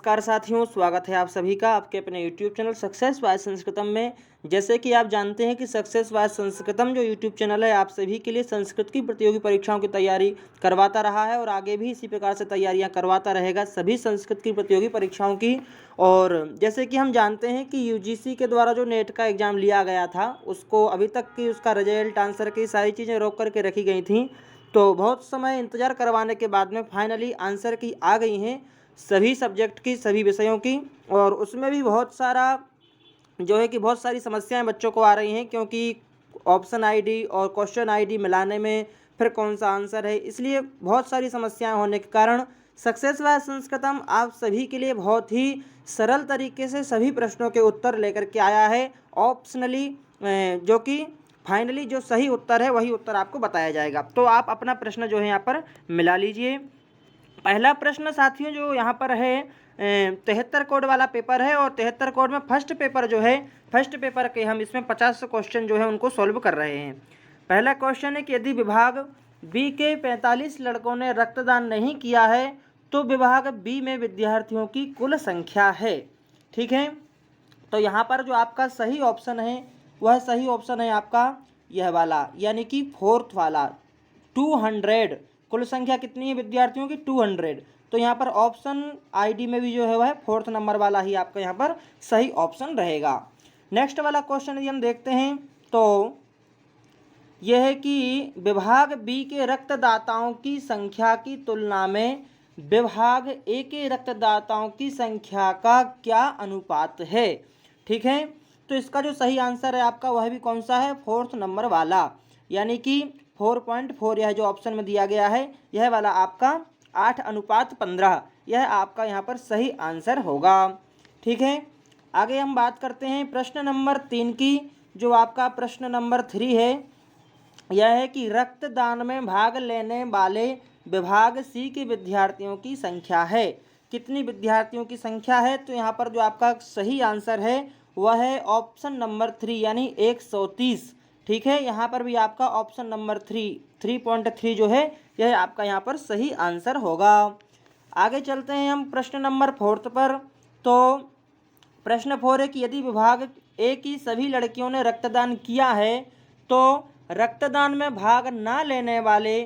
नमस्कार साथियों, स्वागत है आप सभी का आपके अपने यूट्यूब चैनल सक्सेस बाय संस्कृतम में। जैसे कि आप जानते हैं कि सक्सेस बाय संस्कृतम जो यूट्यूब चैनल है आप सभी के लिए संस्कृत की प्रतियोगी परीक्षाओं की तैयारी करवाता रहा है और आगे भी इसी प्रकार से तैयारियां करवाता रहेगा सभी संस्कृत की प्रतियोगी परीक्षाओं की। और जैसे कि हम जानते हैं कि यूजीसी के द्वारा जो नेट का एग्ज़ाम लिया गया था उसको अभी तक की उसका रिजल्ट, आंसर की सारी चीज़ें रोक करके रखी गई थी। तो बहुत समय इंतज़ार करवाने के बाद में फाइनली आंसर की आ गई हैं सभी सब्जेक्ट की, सभी विषयों की। और उसमें भी बहुत सारा जो है कि बहुत सारी समस्याएं बच्चों को आ रही हैं, क्योंकि ऑप्शन आईडी और क्वेश्चन आईडी मिलाने में फिर कौन सा आंसर है, इसलिए बहुत सारी समस्याएं होने के कारण सक्सेस बाय संस्कृतम आप सभी के लिए बहुत ही सरल तरीके से सभी प्रश्नों के उत्तर लेकर के आया है ऑप्शनली, जो कि फाइनली जो सही उत्तर है वही उत्तर आपको बताया जाएगा। तो आप अपना प्रश्न जो है यहाँ पर मिला लीजिए। पहला प्रश्न साथियों जो यहाँ पर है 73 कोड वाला पेपर है और 73 कोड में फर्स्ट पेपर जो है, फर्स्ट पेपर के हम इसमें 50 क्वेश्चन जो है उनको सॉल्व कर रहे हैं। पहला क्वेश्चन है कि यदि विभाग बी के 45 लड़कों ने रक्तदान नहीं किया है तो विभाग बी में विद्यार्थियों की कुल संख्या है। ठीक है, तो यहाँ पर जो आपका सही ऑप्शन है वह सही ऑप्शन है आपका यह वाला, यानी कि फोर्थ वाला 200। कुल संख्या कितनी है विद्यार्थियों की? 200। तो यहाँ पर ऑप्शन आईडी में भी जो है वह फोर्थ नंबर वाला ही आपका यहाँ पर सही ऑप्शन रहेगा। नेक्स्ट वाला क्वेश्चन यदि हम देखते हैं तो यह है कि विभाग बी के रक्तदाताओं की संख्या की तुलना में विभाग ए के रक्तदाताओं की संख्या का क्या अनुपात है। ठीक है, तो इसका जो सही आंसर है आपका वह भी कौन सा है? फोर्थ नंबर वाला, यानी कि 4.4 यह जो ऑप्शन में दिया गया है यह वाला आपका 8:15 यह आपका यहाँ पर सही आंसर होगा। ठीक है, आगे हम बात करते हैं प्रश्न नंबर 3 की। जो आपका प्रश्न नंबर 3 है यह है कि रक्तदान में भाग लेने वाले विभाग सी के विद्यार्थियों की संख्या है। कितनी विद्यार्थियों की संख्या है? तो यहाँ पर जो आपका सही आंसर है वह है ऑप्शन नंबर 3 यानी 130। ठीक है, यहाँ पर भी आपका ऑप्शन नंबर 3.3 जो है यह आपका यहाँ पर सही आंसर होगा। आगे चलते हैं हम प्रश्न नंबर 4 पर। तो प्रश्न 4 है कि यदि विभाग ए की सभी लड़कियों ने रक्तदान किया है तो रक्तदान में भाग न लेने वाले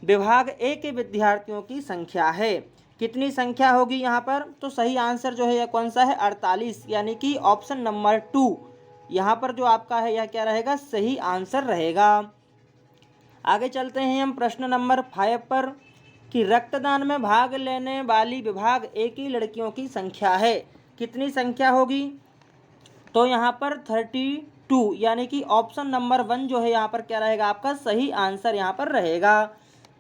विभाग ए के विद्यार्थियों की संख्या है। कितनी संख्या होगी यहाँ पर? तो सही आंसर जो है यह कौन सा है? 48, यानी कि ऑप्शन नंबर 2 यहाँ पर जो आपका है यह क्या रहेगा? सही आंसर रहेगा। आगे चलते हैं हम प्रश्न नंबर 5 पर कि रक्तदान में भाग लेने वाली विभाग ए की लड़कियों की संख्या है। कितनी संख्या होगी? तो यहाँ पर 32, यानी कि ऑप्शन नंबर 1 जो है यहाँ पर क्या रहेगा? आपका सही आंसर यहाँ पर रहेगा।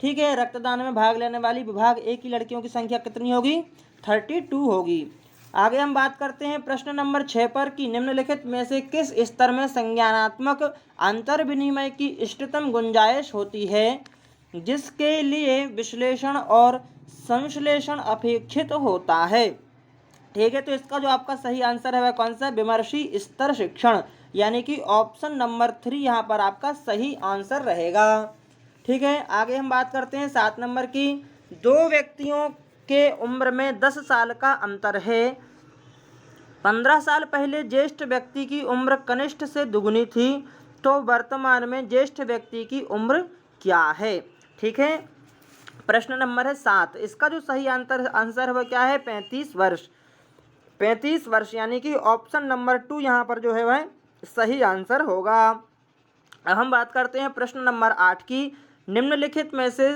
ठीक है, रक्तदान में भाग लेने वाली विभाग ए की लड़कियों की संख्या कितनी होगी? 32 होगी। आगे हम बात करते हैं प्रश्न नंबर 6 पर कि निम्नलिखित में से किस स्तर में संज्ञानात्मक अंतर विनिमय की इष्टतम गुंजाइश होती है जिसके लिए विश्लेषण और संश्लेषण अपेक्षित होता है। ठीक है, तो इसका जो आपका सही आंसर है वह कौन सा? विमर्शी स्तर शिक्षण, यानी कि ऑप्शन नंबर 3 यहाँ पर आपका सही आंसर रहेगा। ठीक है, आगे हम बात करते हैं 7 नंबर की। दो व्यक्तियों के उम्र में 10 साल का अंतर है। 15 साल पहले ज्येष्ठ व्यक्ति की उम्र कनिष्ठ से दुगुनी थी, तो वर्तमान में ज्येष्ठ व्यक्ति की उम्र क्या है? ठीक है, प्रश्न नंबर है 7। इसका जो सही आंसर है वह क्या है? 35 वर्ष। 35 वर्ष, यानी कि ऑप्शन नंबर 2 यहाँ पर जो है वह सही आंसर होगा। अब हम बात करते हैं प्रश्न नंबर 8 की। निम्नलिखित में से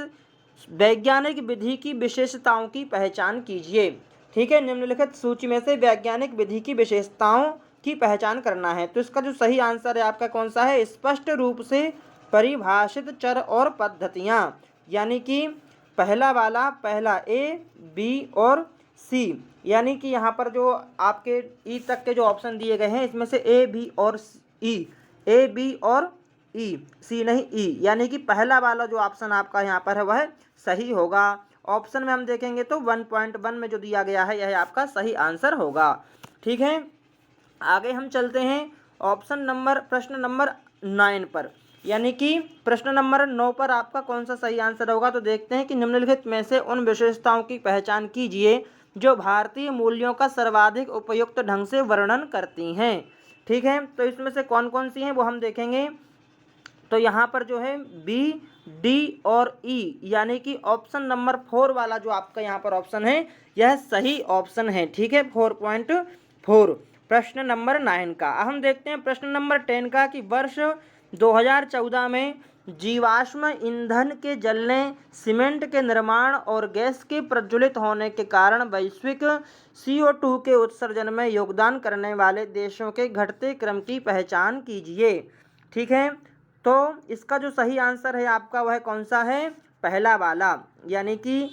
वैज्ञानिक विधि की विशेषताओं की पहचान कीजिए। ठीक है, निम्नलिखित सूची में से वैज्ञानिक विधि की विशेषताओं की पहचान करना है। तो इसका जो सही आंसर है आपका कौन सा है? स्पष्ट रूप से परिभाषित चर और पद्धतियाँ, यानी कि पहला वाला, पहला ए, बी और सी, यानी कि यहाँ पर जो आपके ई तक के जो ऑप्शन दिए गए हैं इसमें से ए, बी और ई, ए, बी और ई, सी नहीं ई, यानी कि पहला वाला जो ऑप्शन आपका यहाँ पर है वह सही होगा। ऑप्शन में हम देखेंगे तो 1.1 में जो दिया गया है यह आपका सही आंसर होगा। ठीक है, आगे हम चलते हैं प्रश्न नंबर 9 पर, यानी कि प्रश्न नंबर 9 पर आपका कौन सा सही आंसर होगा। तो देखते हैं कि निम्नलिखित में से उन विशेषताओं की पहचान कीजिए जो भारतीय मूल्यों का सर्वाधिक उपयुक्त ढंग से वर्णन करती हैं। ठीक है, तो इसमें से कौन कौन सी हैं वो हम देखेंगे। तो यहाँ पर जो है बी, डी और ई, यानी कि ऑप्शन नंबर 4 वाला जो आपका यहाँ पर ऑप्शन है यह सही ऑप्शन है। ठीक है, 4.4 प्रश्न नंबर 9 का। अब हम देखते हैं प्रश्न नंबर 10 का कि वर्ष 2014 में जीवाश्म ईंधन के जलने, सीमेंट के निर्माण और गैस के प्रज्वलित होने के कारण वैश्विक CO2 के उत्सर्जन में योगदान करने वाले देशों के घटते क्रम की पहचान कीजिए। ठीक है, तो इसका जो सही आंसर है आपका वह कौन सा है, पहला वाला, यानी कि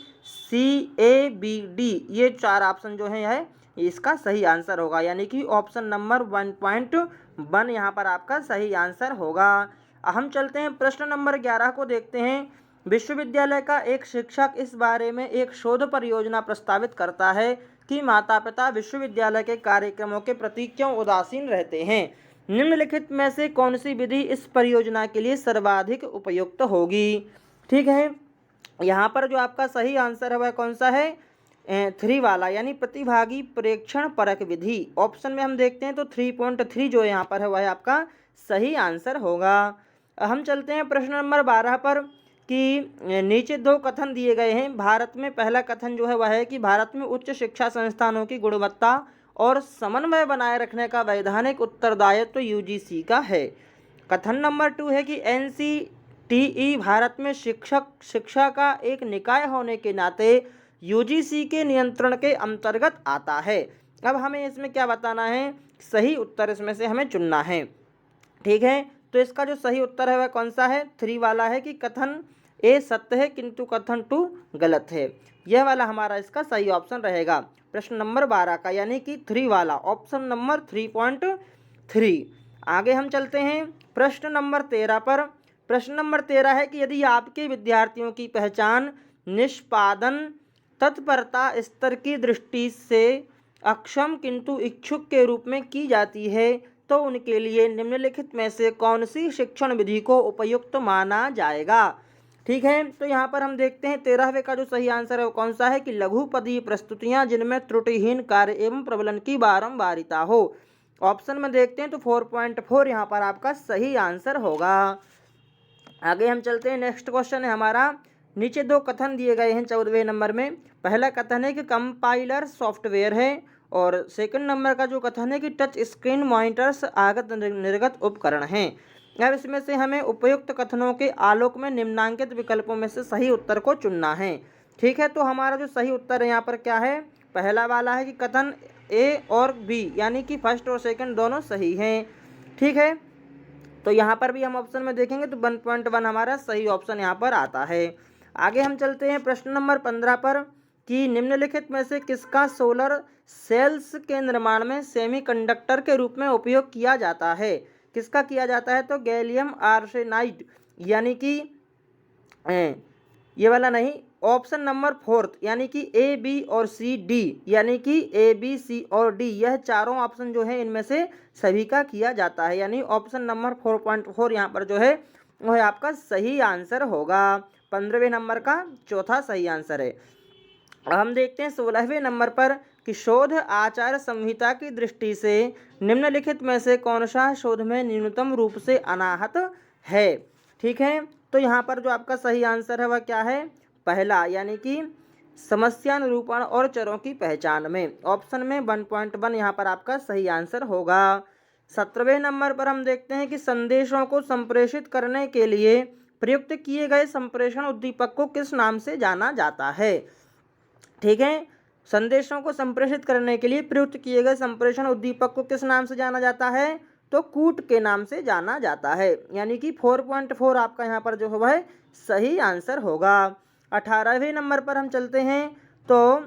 CABD, ये 4 ऑप्शन जो है इसका सही आंसर होगा, यानी कि ऑप्शन नंबर 1.1 यहाँ पर आपका सही आंसर होगा। हम चलते हैं प्रश्न नंबर 11 को देखते हैं। विश्वविद्यालय का एक शिक्षक इस बारे में एक शोध परियोजना प्रस्तावित करता है कि माता पिता विश्वविद्यालय के कार्यक्रमों के प्रति क्यों उदासीन रहते हैं। निम्नलिखित में से कौन सी विधि इस परियोजना के लिए सर्वाधिक उपयुक्त होगी। ठीक है, यहाँ पर जो आपका सही आंसर है वह कौन सा है, 3 वाला, यानी प्रतिभागी प्रेक्षण परक विधि। ऑप्शन में हम देखते हैं तो 3.3 जो यहाँ पर है वह आपका सही आंसर होगा। हम चलते हैं प्रश्न नंबर 12 पर कि नीचे 2 कथन दिए गए हैं। भारत में पहला कथन जो है वह है कि भारत में उच्च शिक्षा संस्थानों की गुणवत्ता और समन्वय बनाए रखने का वैधानिक उत्तरदायित्व UGC का है। कथन नंबर 2 है कि NCTE भारत में शिक्षा का एक निकाय होने के नाते UGC के नियंत्रण के अंतर्गत आता है। अब हमें इसमें क्या बताना है, सही उत्तर इसमें से हमें चुनना है। ठीक है, तो इसका जो सही उत्तर है वह कौन सा है, 3 वाला है कि कथन A सत्य है किंतु कथन 2 गलत है। यह वाला हमारा इसका सही ऑप्शन रहेगा प्रश्न नंबर 12 का, यानी कि 3 वाला, ऑप्शन नंबर 3.3। आगे हम चलते हैं प्रश्न नंबर 13 पर। प्रश्न नंबर 13 है कि यदि आपके विद्यार्थियों की पहचान निष्पादन तत्परता स्तर की दृष्टि से अक्षम किंतु इच्छुक के रूप में की जाती है तो उनके लिए निम्नलिखित में से कौन सी शिक्षण विधि को उपयुक्त माना जाएगा। ठीक है, तो यहाँ पर हम देखते हैं 13वें का जो सही आंसर है वो कौन सा है कि लघुपदीय प्रस्तुतियाँ जिनमें त्रुटिहीन कार्य एवं प्रबलन की बारंबारिता हो। ऑप्शन में देखते हैं तो 4.4 यहाँ पर आपका सही आंसर होगा। आगे हम चलते हैं, नेक्स्ट क्वेश्चन है हमारा। नीचे 2 कथन दिए गए हैं 14वें नंबर में। पहला कथन है कि कंपाइलर सॉफ्टवेयर है और सेकंड नंबर का जो कथन है कि टच स्क्रीन मॉनिटर्स आगत निर्गत उपकरण हैं। अब इसमें से हमें उपयुक्त कथनों के आलोक में निम्नांकित विकल्पों में से सही उत्तर को चुनना है। ठीक है, तो हमारा जो सही उत्तर है यहाँ पर क्या है, पहला वाला है कि कथन A और B, यानी कि फर्स्ट और सेकंड दोनों सही हैं। ठीक है, तो यहाँ पर भी हम ऑप्शन में देखेंगे तो 1.1 हमारा सही ऑप्शन यहाँ पर आता है। आगे हम चलते हैं प्रश्न नंबर 15 पर कि निम्नलिखित में से किसका सोलर सेल्स के निर्माण में सेमीकंडक्टर के रूप में उपयोग किया जाता है। किसका किया जाता है, तो गैलियम आर्सेनाइड, यानी कि ये वाला नहीं, ऑप्शन नंबर 4 यानी कि A, B और C, D, यानी कि A, B, C और D, यह चारों ऑप्शन जो है इनमें से सभी का किया जाता है, यानी ऑप्शन नंबर 4.4 यहाँ पर जो है वह आपका सही आंसर होगा। 15वें नंबर का चौथा सही आंसर है। हम देखते हैं 16वें नंबर पर कि शोध आचार संहिता की दृष्टि से निम्नलिखित में से कौन सा शोध में न्यूनतम रूप से अनाहत है। ठीक है, तो यहाँ पर जो आपका सही आंसर है वह क्या है, पहला, यानी कि समस्या निरूपण और चरों की पहचान में। ऑप्शन में 1.1 यहाँ पर आपका सही आंसर होगा। 17वें नंबर पर हम देखते हैं कि संदेशों को संप्रेषित करने के लिए प्रयुक्त किए गए संप्रेषण उद्दीपक को किस नाम से जाना जाता है। ठीक है, संदेशों को संप्रेषित करने के लिए प्रयुक्त किए गए संप्रेषण उद्दीपक को किस नाम से जाना जाता है, तो कूट के नाम से जाना जाता है, यानी कि 4.4 आपका यहाँ पर जो है सही आंसर होगा। 18वें नंबर पर हम चलते हैं, तो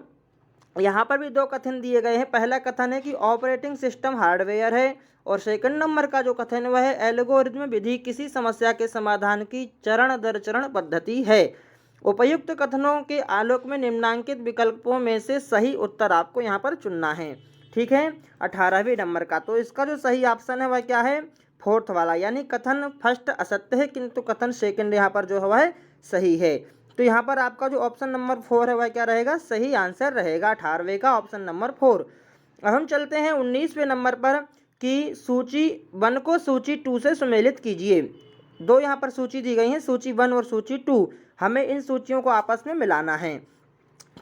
यहाँ पर भी 2 कथन दिए गए हैं। पहला कथन है कि ऑपरेटिंग सिस्टम हार्डवेयर है और सेकंड नंबर का जो कथन है वह है एल्गोरिथम विधि किसी समस्या के समाधान की चरण दर चरण पद्धति है। उपयुक्त कथनों के आलोक में निम्नांकित विकल्पों में से सही उत्तर आपको यहाँ पर चुनना है। ठीक है, 18वें नंबर का, तो इसका जो सही ऑप्शन है वह क्या है, 4th वाला, यानी कथन फर्स्ट असत्य है किंतु कथन सेकंड यहाँ पर जो है वह सही है। तो यहाँ पर आपका जो ऑप्शन नंबर 4 है वह क्या रहेगा, सही आंसर रहेगा 18वें का ऑप्शन नंबर 4। अब हम चलते हैं 19वें नंबर पर कि सूची 1 को सूची 2 से सुमेलित कीजिए। दो यहाँ पर सूची दी गई हैं, सूची 1 और सूची 2। हमें इन सूचियों को आपस में मिलाना है।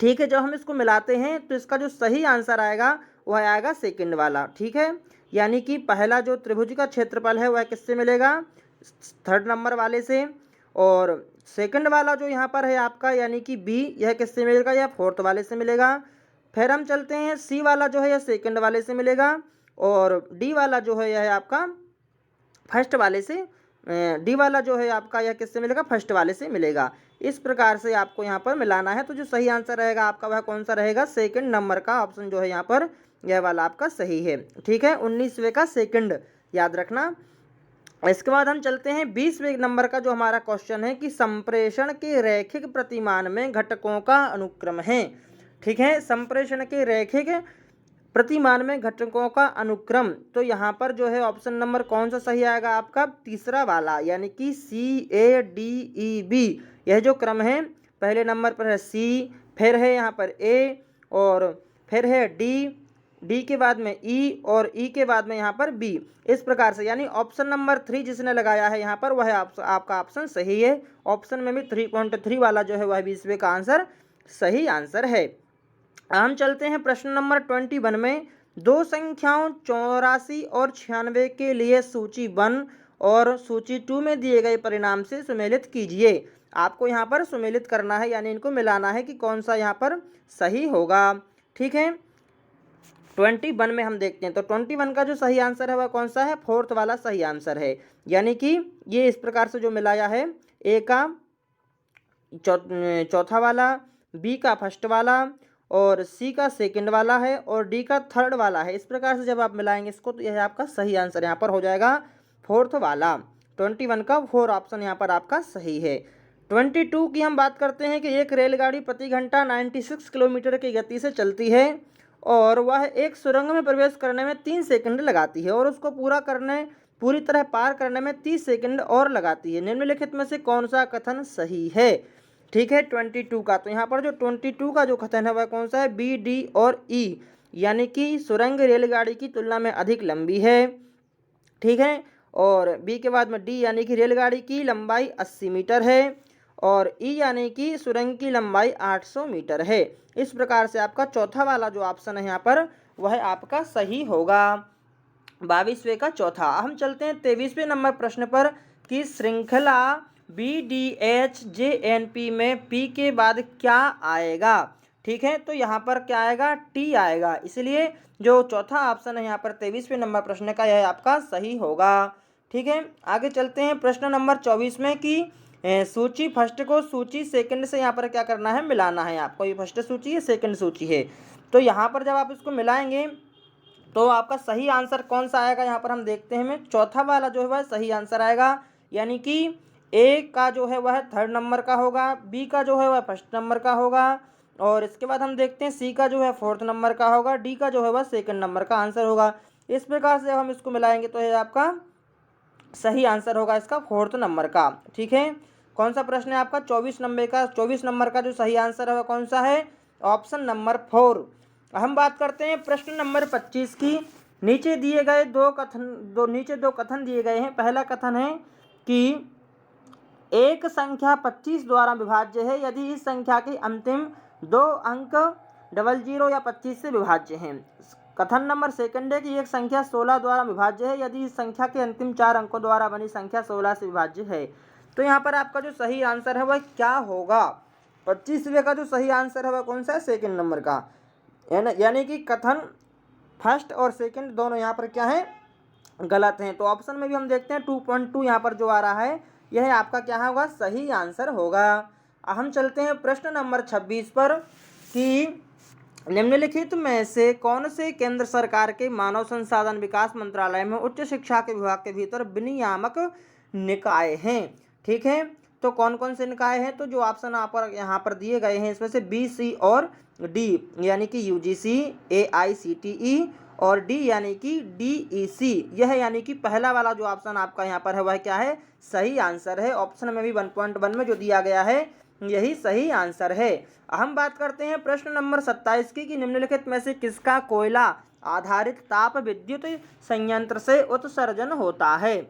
ठीक है, जब हम इसको मिलाते हैं तो इसका जो सही आंसर आएगा वह आएगा सेकंड वाला। ठीक है, यानी कि पहला जो त्रिभुज का क्षेत्रफल है वह किससे मिलेगा, 3rd नंबर वाले से, और सेकंड वाला जो यहाँ पर है आपका यानी कि बी, यह किससे मिलेगा, यह 4th वाले से मिलेगा। फिर हम चलते हैं सी वाला जो है यह सेकंड वाले से मिलेगा, और डी वाला जो है यह आपका फर्स्ट वाले से, डी वाला जो है आपका यह किससे मिलेगा, फर्स्ट वाले से मिलेगा। इस प्रकार से आपको यहाँ पर मिलाना है। तो जो सही आंसर रहेगा आपका वह कौन सा रहेगा, सेकंड नंबर का ऑप्शन जो है यहाँ पर यह वाला आपका सही है। ठीक है, 19वें का सेकंड याद रखना। इसके बाद हम चलते हैं 20वें नंबर का जो हमारा क्वेश्चन है कि संप्रेषण के रैखिक प्रतिमान में घटकों का अनुक्रम है। ठीक है, संप्रेषण के रैखिक प्रतिमान में घटकों का अनुक्रम, तो यहाँ पर जो है ऑप्शन नंबर कौन सा सही आएगा आपका, तीसरा वाला, यानी कि CADEB। यह जो क्रम है, पहले नंबर पर है C, फिर है यहाँ पर A, और फिर है D के बाद में E, और E के बाद में यहाँ पर B। इस प्रकार से यानी ऑप्शन नंबर 3 जिसने लगाया है यहाँ पर वह आपका ऑप्शन सही है। ऑप्शन में भी 3.3 वाला जो है वह 20वें का आंसर सही आंसर है। हम चलते हैं प्रश्न नंबर 21 में। दो संख्याओं 84 और 96 के लिए सूची 1 और सूची 2 में दिए गए परिणाम से सुमेलित कीजिए। आपको यहाँ पर सुमेलित करना है, यानी इनको मिलाना है कि कौन सा यहाँ पर सही होगा। ठीक है, 21 में हम देखते हैं तो 21 का जो सही आंसर है वह कौन सा है, 4th वाला सही आंसर है। यानी कि ये इस प्रकार से जो मिलाया है, ए का चौथा वाला, बी का फर्स्ट वाला, और सी का सेकंड वाला है, और डी का 3rd वाला है। इस प्रकार से जब आप मिलाएंगे इसको तो यह आपका सही आंसर यहाँ पर हो जाएगा 4th वाला। 21 का 4 ऑप्शन यहाँ पर आपका सही है। 22 की हम बात करते हैं कि एक रेलगाड़ी प्रति घंटा 96 किलोमीटर की गति से चलती है और वह एक सुरंग में प्रवेश करने में 3 सेकंड लगाती है और उसको पूरी तरह पार करने में 30 सेकंड और लगाती है। निम्नलिखित में से कौन सा कथन सही है। ठीक है, 22 का, तो यहाँ पर जो 22 का जो कथन है वह कौन सा है, बी, डी और ई, यानी कि सुरंग रेलगाड़ी की तुलना में अधिक लंबी है। ठीक है, और बी के बाद में डी यानी कि रेलगाड़ी की लंबाई 80 मीटर है, और ई यानी कि सुरंग की लंबाई 800 मीटर है। इस प्रकार से आपका चौथा वाला जो ऑप्शन है यहाँ पर वह आपका सही होगा, 22वें का चौथा। हम चलते हैं 23वें नंबर प्रश्न पर कि श्रृंखला BDHJNP में P के बाद क्या आएगा। ठीक है, तो यहाँ पर क्या आएगा, T आएगा, इसलिए जो चौथा ऑप्शन है यहाँ पर 23वें नंबर प्रश्न का यह आपका सही होगा। ठीक है, आगे चलते हैं प्रश्न नंबर 24 में कि सूची फर्स्ट को सूची सेकंड से यहाँ पर क्या करना है, मिलाना है आपको। ये फर्स्ट सूची है, सेकंड सूची है, तो यहाँ पर जब आप इसको मिलाएंगे तो आपका सही आंसर कौन सा आएगा, यहाँ पर हम देखते हैं। चौथा वाला जो है वह सही आंसर आएगा, यानी कि ए का जो है वह 3rd नंबर का होगा, बी का जो है वह 1st नंबर का होगा, और इसके बाद हम देखते हैं सी का जो है 4th नंबर का होगा, डी का जो है वह 2nd नंबर का आंसर होगा। इस प्रकार से जब हम इसको मिलाएंगे तो यह आपका सही आंसर होगा इसका 4th नंबर का। ठीक है, कौन सा प्रश्न है आपका, 24 नंबर का जो सही आंसर है वह कौन सा है, ऑप्शन नंबर 4। हम बात करते हैं प्रश्न नंबर 25 की। नीचे दो कथन दिए गए हैं। पहला कथन है कि एक संख्या 25 द्वारा विभाज्य है यदि इस संख्या के अंतिम 2 अंक 00 या 25 से विभाज्य हैं। कथन नंबर सेकंड है कि एक संख्या 16 द्वारा विभाज्य है यदि इस संख्या के अंतिम 4 अंकों द्वारा बनी संख्या 16 से विभाज्य है। तो यहाँ पर आपका जो सही आंसर है वह क्या होगा, 25वें का जो सही आंसर है वह कौन सा है, 2nd नंबर का, यानी कि कथन फर्स्ट और सेकंड दोनों यहाँ पर क्या है, गलत हैं। तो ऑप्शन में भी हम देखते हैं 2.2 यहाँ पर जो आ रहा है यह आपका क्या होगा, सही आंसर होगा। हम चलते हैं प्रश्न नंबर 26 पर कि निम्नलिखित में से कौन से केंद्र सरकार के मानव संसाधन विकास मंत्रालय में उच्च शिक्षा के विभाग के भीतर विनियामक निकाय हैं। ठीक है, तो कौन कौन से निकाय हैं, तो जो ऑप्शन यहाँ पर दिए गए हैं इसमें से बी, सी और डी, यानी कि UGC, AICTE और डी यानी कि DEC, यह यानी कि पहला वाला जो ऑप्शन आपका यहाँ पर है वह क्या है, सही आंसर है। ऑप्शन में भी 1.1 में जो दिया गया है यही सही आंसर है। हम बात करते हैं प्रश्न नंबर 27 की कि निम्नलिखित में से किसका कोयला आधारित ताप विद्युत संयंत्र से उत्सर्जन होता है।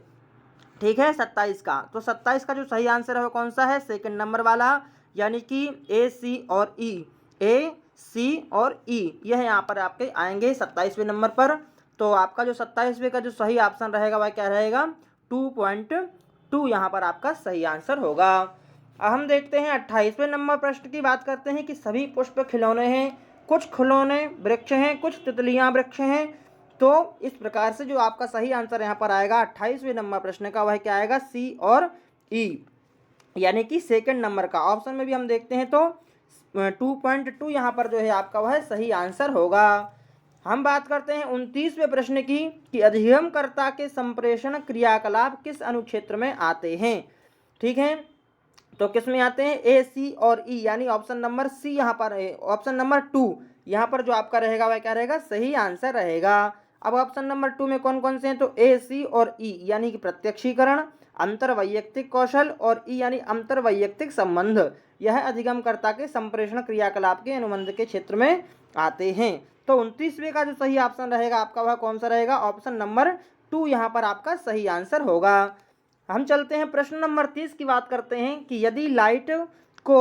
ठीक है, 27 का, तो 27 का जो सही आंसर है वो कौन सा है, सेकंड नंबर वाला, यानी कि ए, सी और ई। ए, सी और ई यह यहाँ पर आपके आएंगे 27वें नंबर पर। तो आपका जो 27वें का जो सही ऑप्शन रहेगा वह क्या रहेगा, 2.2 यहाँ पर आपका सही आंसर होगा। अब हम देखते हैं 28वें नंबर प्रश्न की बात करते हैं कि सभी पुष्प खिलौने हैं, कुछ खिलौने वृक्ष हैं, कुछ तितलियां वृक्ष हैं। तो इस प्रकार से जो आपका सही आंसर यहाँ पर आएगा 28वें नंबर प्रश्न का वह क्या आएगा, सी और ई, यानी कि सेकंड नंबर का। ऑप्शन में भी हम देखते हैं तो 2.2 यहाँ पर जो है आपका वह सही आंसर होगा। हम बात करते हैं 29वें प्रश्न की कि अधिगमकर्ता के संप्रेषण क्रियाकलाप किस अनुक्षेत्र में आते हैं। ठीक है, तो किस में आते हैं, ए, सी और ई, यानी ऑप्शन नंबर सी यहाँ पर है, ऑप्शन नंबर 2 यहाँ पर जो आपका रहेगा वह क्या रहेगा, सही आंसर रहेगा। अब ऑप्शन नंबर 2 में कौन कौन से हैं, तो ए, सी और ई यानी कि प्रत्यक्षीकरण, अंतर्वैयक्तिक कौशल और ई यानी अंतर्वैयक्तिक संबंध, यह अधिगमकर्ता के संप्रेषण क्रियाकलाप के अनुबंध के क्षेत्र में आते हैं। तो 29वें का जो सही ऑप्शन रहेगा आपका वह कौन सा रहेगा, ऑप्शन नंबर 2 यहाँ पर आपका सही आंसर होगा। हम चलते हैं प्रश्न नंबर 30 की बात करते हैं कि यदि लाइट को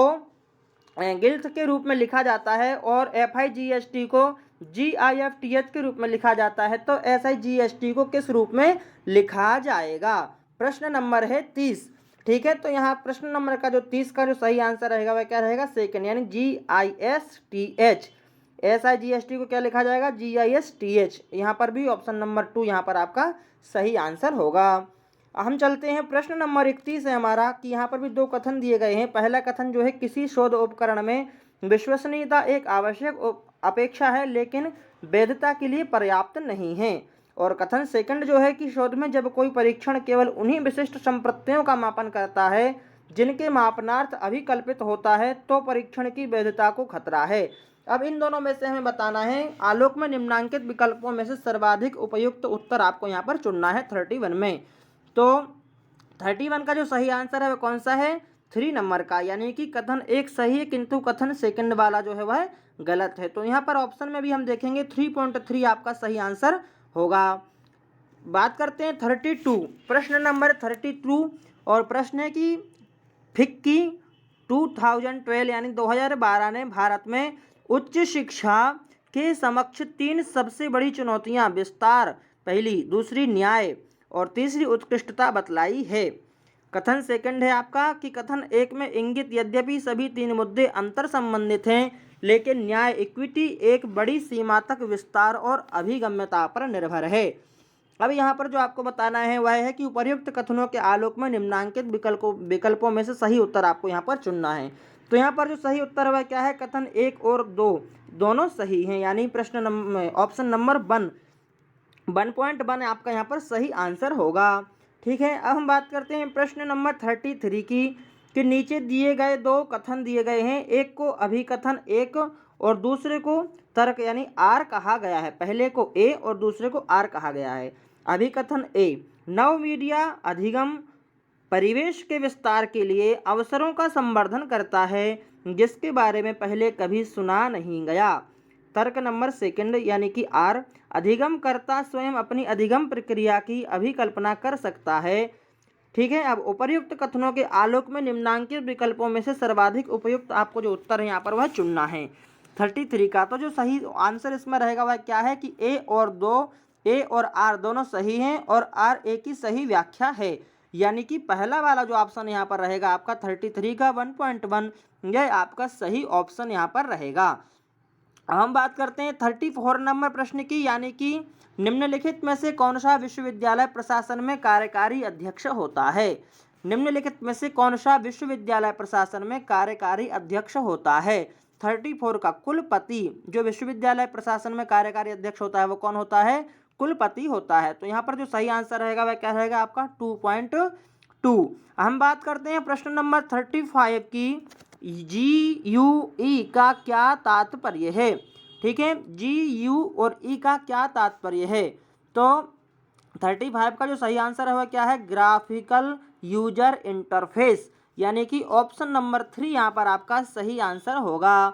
गिल्थ के रूप में लिखा जाता है और FIGST को GIFTH के रूप में लिखा जाता है तो SIGST को किस रूप में लिखा जाएगा। प्रश्न नंबर है 30। ठीक है, तो यहाँ प्रश्न नंबर का जो 30 का जो सही आंसर रहेगा वह क्या रहेगा, सेकंड, यानी GISTH। SIGST को क्या लिखा जाएगा, GISTH। यहाँ पर भी ऑप्शन नंबर 2 यहाँ पर आपका सही आंसर होगा। हम चलते हैं प्रश्न नंबर 31 है हमारा कि यहाँ पर भी दो कथन दिए गए हैं। पहला कथन जो है, किसी शोध उपकरण में विश्वसनीयता एक आवश्यक अपेक्षा है लेकिन वैधता के लिए पर्याप्त नहीं है। और कथन सेकंड जो है कि शोध में जब कोई परीक्षण केवल उन्हीं विशिष्ट संपत्तियों का मापन करता है जिनके मापनार्थ अभिकल्पित होता है तो परीक्षण की वैधता को खतरा है। अब इन दोनों में से हमें बताना है, आलोक में निम्नांकित विकल्पों में से सर्वाधिक उपयुक्त उत्तर आपको यहाँ पर चुनना है 31 में। तो 31 का जो सही आंसर है वह कौन सा है, 3 नंबर का, यानी कि कथन एक सही है किंतु कथन सेकंड वाला जो है वह गलत है। तो यहाँ पर ऑप्शन में भी हम देखेंगे 3.3 आपका सही आंसर होगा। बात करते हैं 32, प्रश्न नंबर 32, और प्रश्न है कि फिक्की 2012 यानी 2012 ने भारत में उच्च शिक्षा के समक्ष 3 सबसे बड़ी चुनौतियां विस्तार, पहली, दूसरी न्याय और तीसरी उत्कृष्टता बतलाई है। कथन सेकंड है आपका कि कथन एक में इंगित यद्यपि सभी 3 मुद्दे अंतर संबंधित हैं लेकिन न्याय इक्विटी एक बड़ी सीमा तक विस्तार और अभिगम्यता पर निर्भर है। अब यहाँ पर जो आपको बताना है वह है कि उपर्युक्त कथनों के आलोक में निम्नांकित विकल्पों में से सही उत्तर आपको यहाँ पर चुनना है। तो यहाँ पर जो सही उत्तर है वह क्या है, कथन 1 और 2 दोनों सही हैं, यानी प्रश्न ऑप्शन नंबर 1.1 आपका यहाँ पर सही आंसर होगा। ठीक है, अब हम बात करते हैं प्रश्न नंबर 33 की कि नीचे दिए गए 2 कथन दिए गए हैं, एक को अभिकथन 1 और दूसरे को तर्क यानी आर कहा गया है। पहले को ए और दूसरे को आर कहा गया है। अभिकथन ए, नव मीडिया अधिगम परिवेश के विस्तार के लिए अवसरों का संवर्धन करता है जिसके बारे में पहले कभी सुना नहीं गया। तर्क नंबर सेकंड यानी कि आर, अधिगमकर्ता स्वयं अपनी अधिगम प्रक्रिया की अभिकल्पना कर सकता है। ठीक है, अब उपर्युक्त कथनों के आलोक में निम्नांकित विकल्पों में से सर्वाधिक उपयुक्त आपको जो उत्तर है यहाँ पर वह चुनना है 33 का। तो जो सही आंसर इसमें रहेगा वह क्या है कि ए और आर दोनों सही हैं और आर ए की सही व्याख्या है, यानी कि पहला वाला जो ऑप्शन यहाँ पर रहेगा आपका 33 का 1.1 यह आपका सही ऑप्शन यहाँ पर रहेगा। हम बात करते हैं 34 नंबर प्रश्न की, यानी कि निम्नलिखित में से कौन सा विश्वविद्यालय प्रशासन में कार्यकारी अध्यक्ष होता है। निम्नलिखित में से कौन सा विश्वविद्यालय प्रशासन में कार्यकारी अध्यक्ष होता है। 34 का कुलपति, जो विश्वविद्यालय प्रशासन में कार्यकारी अध्यक्ष होता है वो कौन होता है, कुलपति होता है। तो यहाँ पर जो सही आंसर रहेगा वह क्या रहेगा आपका 2.2। हम बात करते हैं प्रश्न नंबर 35 की, GUE का क्या तात्पर्य है। ठीक है, GU और E का क्या तात्पर्य है। तो 35 का जो सही आंसर है वह क्या है, ग्राफिकल यूजर इंटरफेस, यानी कि ऑप्शन नंबर 3 यहाँ पर आपका सही आंसर होगा।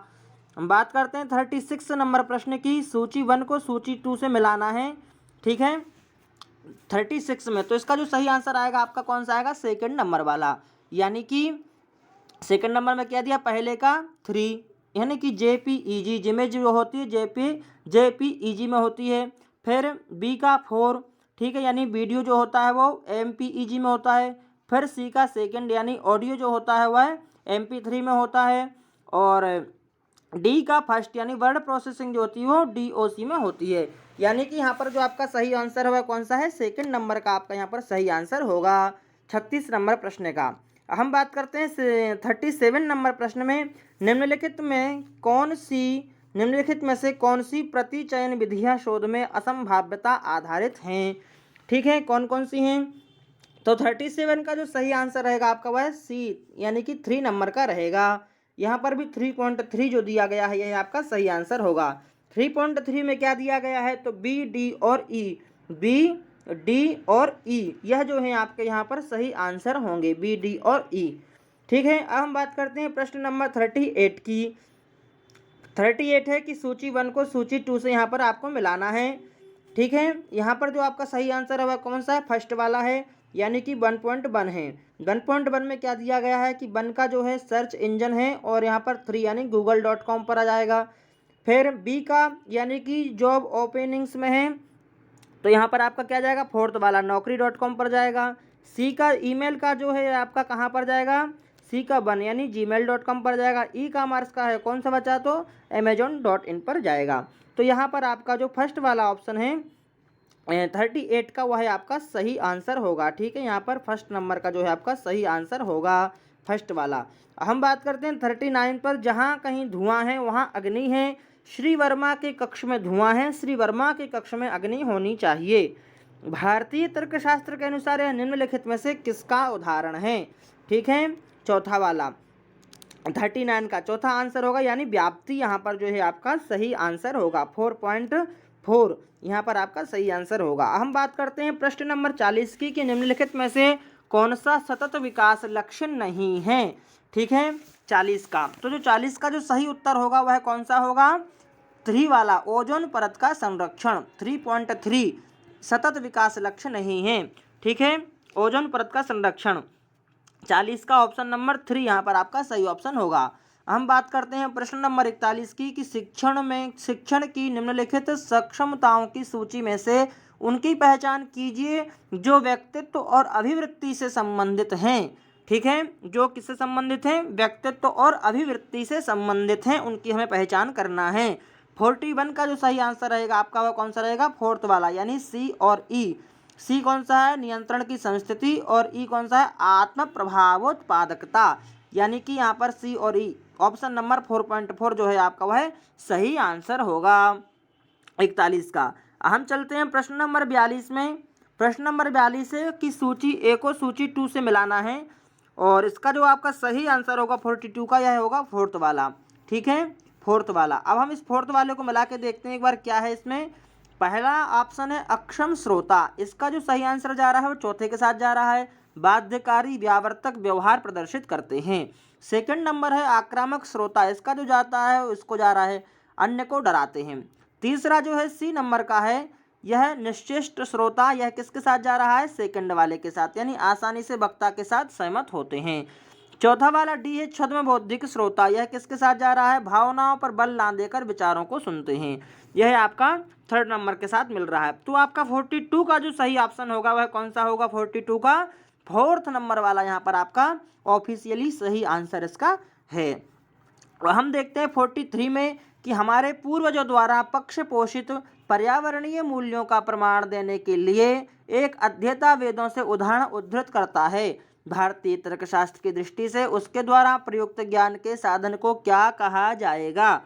हम बात करते हैं 36 नंबर प्रश्न की। सूची 1 को सूची 2 से मिलाना है, ठीक है, 36 में। तो इसका जो सही आंसर आएगा आपका कौन सा आएगा, सेकंड नंबर वाला। यानी कि सेकंड नंबर में क्या दिया, पहले का 3, यानी कि जेपीईजी, इमेज जो होती है जेपीईजी में होती है। फिर बी का 4, ठीक है, यानी वीडियो जो होता है वो एमपीईजी में होता है। फिर सी का सेकंड, यानी ऑडियो जो होता है वह MP3 में होता है। और डी का फर्स्ट, यानी वर्ड प्रोसेसिंग जो होती है वो DOC में होती है। यानी कि यहाँ पर जो आपका सही आंसर है वह कौन सा है, सेकंड नंबर का आपका यहाँ पर सही आंसर होगा 36 नंबर प्रश्न का। हम बात करते हैं 37 नंबर प्रश्न में। निम्नलिखित में से कौन सी प्रतिचयन विधियां शोध में असंभाव्यता आधारित हैं, ठीक है, कौन कौन सी हैं। तो 37 का जो सही आंसर रहेगा आपका वह सी, यानी कि 3 नंबर का रहेगा। यहाँ पर भी 3.3 जो दिया गया है यह आपका सही आंसर होगा। 3.3 में क्या दिया गया है, तो बी डी और ई यह जो है आपके यहाँ पर सही आंसर होंगे, बी डी और ई, ठीक है। अब हम बात करते हैं प्रश्न नंबर 38 की। 38 है कि सूची 1 को सूची 2 से यहाँ पर आपको मिलाना है, ठीक है। यहाँ पर जो आपका सही आंसर है वह कौन सा है, फर्स्ट वाला है, यानी कि 1.1 है। 1.1 में क्या दिया गया है कि 1 का जो है सर्च इंजन है, और यहाँ पर 3 यानी google.com पर आ जाएगा। फिर बी का यानी कि जॉब ओपनिंग्स में है, तो यहाँ पर आपका क्या जाएगा, फोर्थ वाला naukri.com पर जाएगा। सी का ईमेल का जो है आपका कहाँ पर जाएगा, सी का 1 यानी gmail.com पर जाएगा। ई कॉमर्स का है कौन सा बचा, तो amazon.in पर जाएगा। तो यहाँ पर आपका जो फर्स्ट वाला ऑप्शन है 38 का, वह आपका सही आंसर होगा, ठीक है। यहाँ पर फर्स्ट नंबर का जो है आपका सही आंसर होगा, फर्स्ट वाला। हम बात करते हैं 39 पर। जहाँ कहीं धुआं है वहाँ अग्नि है, श्री वर्मा के कक्ष में धुआं है, श्री वर्मा के कक्ष में अग्नि होनी चाहिए। भारतीय तर्कशास्त्र के अनुसार यह निम्नलिखित में से किसका उदाहरण है, ठीक है, चौथा वाला 39 का चौथा आंसर होगा, यानी व्याप्ति यहाँ पर जो है आपका सही आंसर होगा, 4.4 यहाँ पर आपका सही आंसर होगा। हम बात करते हैं प्रश्न नंबर 40 की कि निम्नलिखित में से कौन सा सतत विकास लक्ष्य नहीं है, ठीक है, 40 का। तो जो 40 का जो सही उत्तर होगा वह कौन सा होगा, 3 वाला, ओजोन परत का संरक्षण। 3.3 सतत विकास लक्ष्य नहीं है, ठीक है, ओजोन परत का संरक्षण। 40 का ऑप्शन नंबर 3 यहाँ पर आपका सही ऑप्शन होगा। हम बात करते हैं प्रश्न नंबर 41 की कि शिक्षण की निम्नलिखित सक्षमताओं की सूची में से उनकी पहचान कीजिए जो व्यक्तित्व और अभिवृत्ति से संबंधित हैं, ठीक है, जो किससे संबंधित हैं, व्यक्तित्व और अभिवृत्ति से संबंधित हैं, उनकी हमें पहचान करना है। 41 का जो सही आंसर रहेगा आपका वह कौन सा रहेगा, फोर्थ वाला, यानी सी और ई। सी कौन सा है, नियंत्रण की संस्थिति, और ई कौन सा है, आत्म प्रभावोत्पादकता। यानी कि यहाँ पर सी और ई ऑप्शन नंबर 4.4 जो है आपका वह सही आंसर होगा 41 का। हम चलते हैं प्रश्न नंबर 42 में। प्रश्न नंबर 42 है कि सूची ए को सूची 2 से मिलाना है, और इसका जो आपका सही आंसर होगा 42 का, यह होगा फोर्थ वाला, ठीक है, फोर्थ वाला। अब हम इस फोर्थ वाले को मिला के देखते हैं एक बार क्या है इसमें। पहला ऑप्शन है अक्षम श्रोता, इसका जो सही आंसर जा रहा है वो चौथे के साथ जा रहा है, बाध्यकारी व्यावर्तक व्यवहार प्रदर्शित करते हैं। सेकंड नंबर है आक्रामक श्रोता, इसका जो जाता है इसको जा रहा है अन्य को डराते हैं। तीसरा जो है सी नंबर का है, यह निश्चिष्ट श्रोता, यह किसके साथ जा रहा है, सेकंड वाले के साथ, यानी आसानी से वक्ता के साथ सहमत होते हैं। चौथा वाला डी है छद्म बौद्धिक श्रोता, यह किसके साथ जा रहा है, भावनाओं पर बल ना देकर विचारों को सुनते हैं, यह आपका थर्ड नंबर के साथ मिल रहा है। तो आपका 42 का जो सही ऑप्शन होगा वह कौन सा होगा, 42 का फोर्थ नंबर वाला यहाँ पर आपका ऑफिशियली सही आंसर इसका है। और हम देखते हैं 43 में कि हमारे पूर्वजों द्वारा पक्ष पोषित पर्यावरणीय मूल्यों का प्रमाण देने के लिए एक अध्येता वेदों से उदाहरण उद्धृत करता है। भारतीय तर्कशास्त्र की दृष्टि से उसके द्वारा प्रयुक्त ज्ञान के साधन को क्या कहा जाएगा,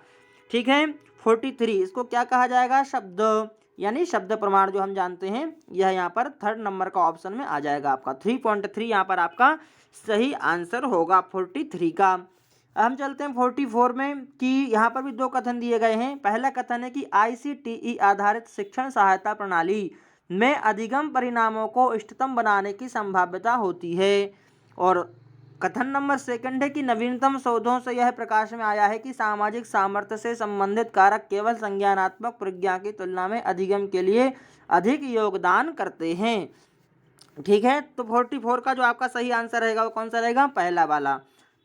ठीक है, 43 इसको क्या कहा जाएगा, शब्द, यानी शब्द प्रमाण जो हम जानते हैं, यह यहाँ पर थर्ड नंबर का ऑप्शन में आ जाएगा आपका 3.3 यहाँ पर आपका सही आंसर होगा 43 का। हम चलते हैं 44 में कि यहाँ पर भी दो कथन दिए गए हैं। पहला कथन है कि ICTE आधारित शिक्षण सहायता प्रणाली में अधिगम परिणामों को इष्टतम बनाने की संभाव्यता होती है, और कथन नंबर सेकंड है कि नवीनतम शोधों से यह प्रकाश में आया है कि सामाजिक सामर्थ्य से संबंधित कारक केवल संज्ञानात्मक प्रज्ञा की तुलना में अधिगम के लिए अधिक योगदान करते हैं। ठीक है, तो 44 का जो आपका सही आंसर रहेगा वो कौन सा रहेगा, पहला वाला,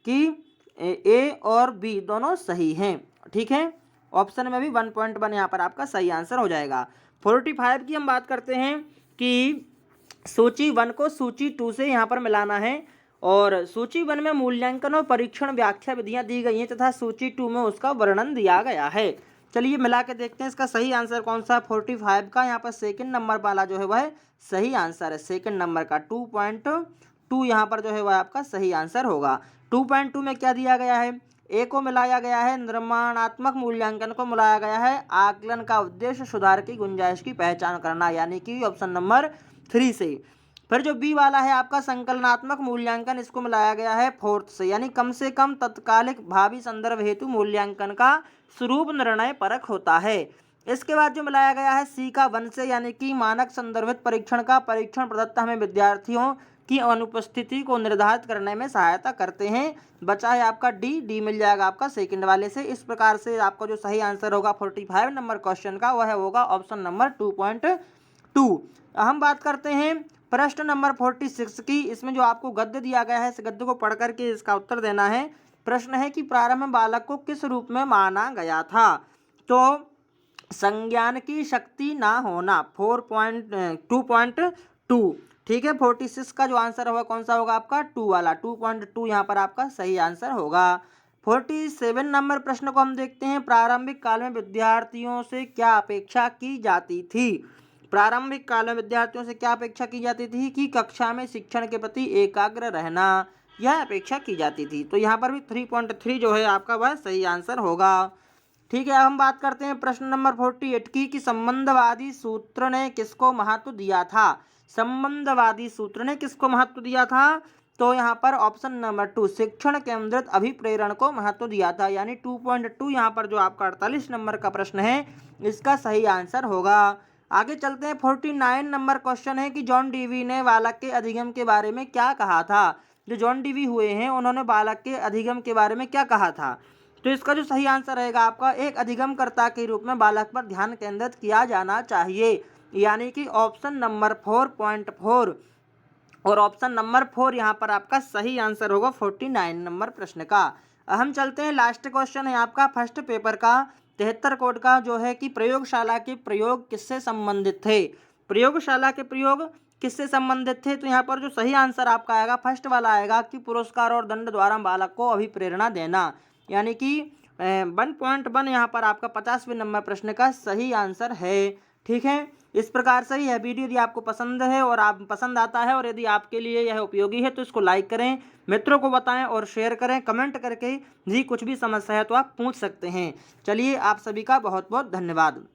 कि ए और बी दोनों सही हैं। ठीक है, ऑप्शन में भी 1.1 यहाँ पर आपका सही आंसर हो जाएगा। 45 की हम बात करते हैं कि सूची 1 को सूची 2 से यहाँ पर मिलाना है और सूची 1 में मूल्यांकन और परीक्षण व्याख्या विधियाँ दी गई हैं तथा सूची 2 में उसका वर्णन दिया गया है। चलिए मिला के देखते हैं इसका सही आंसर कौन सा। 45 का यहाँ पर सेकंड नंबर वाला जो है वह सही आंसर है। सेकंड नंबर का 2.2 यहाँ पर जो है वह आपका सही आंसर होगा। 2.2 में क्या दिया गया है, ए को मिलाया गया है, निर्माणात्मक मूल्यांकन को मिलाया गया है, आकलन का उद्देश्य सुधार की गुंजाइश की पहचान करना, यानी कि ऑप्शन नंबर 3 से। फिर जो बी वाला है आपका संकलनात्मक मूल्यांकन, इसको मिलाया गया है 4th से, यानी कम से कम तत्कालिक भावी संदर्भ हेतु मूल्यांकन का स्वरूप निर्णय परक होता है। इसके बाद जो मिलाया गया है सी का 1 से, यानी कि मानक संदर्भित परीक्षण का परीक्षण प्रदत्त हमें विद्यार्थियों की अनुपस्थिति को निर्धारित करने में सहायता करते हैं। बचा है आपका डी मिल जाएगा आपका सेकंड वाले से। इस प्रकार से आपका जो सही आंसर होगा 45 नंबर क्वेश्चन का वह होगा ऑप्शन नंबर 2.2। हम बात करते हैं प्रश्न नंबर 46 की। इसमें जो आपको गद्य दिया गया है इस गद्य को पढ़ करके इसका उत्तर देना है। प्रश्न है कि प्रारंभ में बालक को किस रूप में माना गया था, तो संज्ञान की शक्ति ना होना 2.2। ठीक है, 46 का जो आंसर होगा कौन सा होगा आपका 2 वाला, 2.2 यहाँ पर आपका सही आंसर होगा। 47 नंबर प्रश्न को हम देखते हैं। प्रारंभिक काल में विद्यार्थियों से क्या अपेक्षा की जाती थी। प्रारंभिक काल में विद्यार्थियों से क्या अपेक्षा की जाती थी कि कक्षा में शिक्षण के प्रति एकाग्र रहना, यह अपेक्षा की जाती थी। तो यहाँ पर भी 3.3 जो है आपका वह सही आंसर होगा। ठीक है, अब हम बात करते हैं प्रश्न नंबर 48 की कि संबंधवादी सूत्र ने किसको महत्व दिया था। संबंधवादी सूत्र ने किसको महत्व दिया था, तो यहाँ पर ऑप्शन नंबर 2 शिक्षण केंद्रित अभिप्रेरण को महत्व दिया था, यानी 2.2 यहाँ पर जो आपका 48 नंबर का प्रश्न है इसका सही आंसर होगा। आगे चलते हैं। 49 नंबर क्वेश्चन है कि जॉन डीवी ने बालक के अधिगम के बारे में क्या कहा था। जो जॉन डीवी हुए हैं उन्होंने बालक के अधिगम के बारे में क्या कहा था, तो इसका जो सही आंसर रहेगा आपका एक अधिगमकर्ता के रूप में बालक पर ध्यान केंद्रित किया जाना चाहिए, यानी कि ऑप्शन नंबर 4.4 और ऑप्शन नंबर 4 यहाँ पर आपका सही आंसर होगा 49 नंबर प्रश्न का। हम चलते हैं लास्ट क्वेश्चन है आपका फर्स्ट पेपर का 73 कोड का, जो है कि प्रयोगशाला के प्रयोग किससे संबंधित थे। प्रयोगशाला के प्रयोग किससे संबंधित थे, तो यहाँ पर जो सही आंसर आपका आएगा फर्स्ट वाला आएगा कि पुरस्कार और दंड द्वारा बालक को अभिप्रेरणा देना, यानी कि 1.1 यहाँ पर आपका 50वें नंबर प्रश्न का सही आंसर है। ठीक है, इस प्रकार से यह वीडियो यदि आपको पसंद है और आप पसंद आता है और यदि आपके लिए यह उपयोगी है तो इसको लाइक करें, मित्रों को बताएं और शेयर करें। कमेंट करके जी कुछ भी समस्या है तो आप पूछ सकते हैं। चलिए आप सभी का बहुत बहुत धन्यवाद।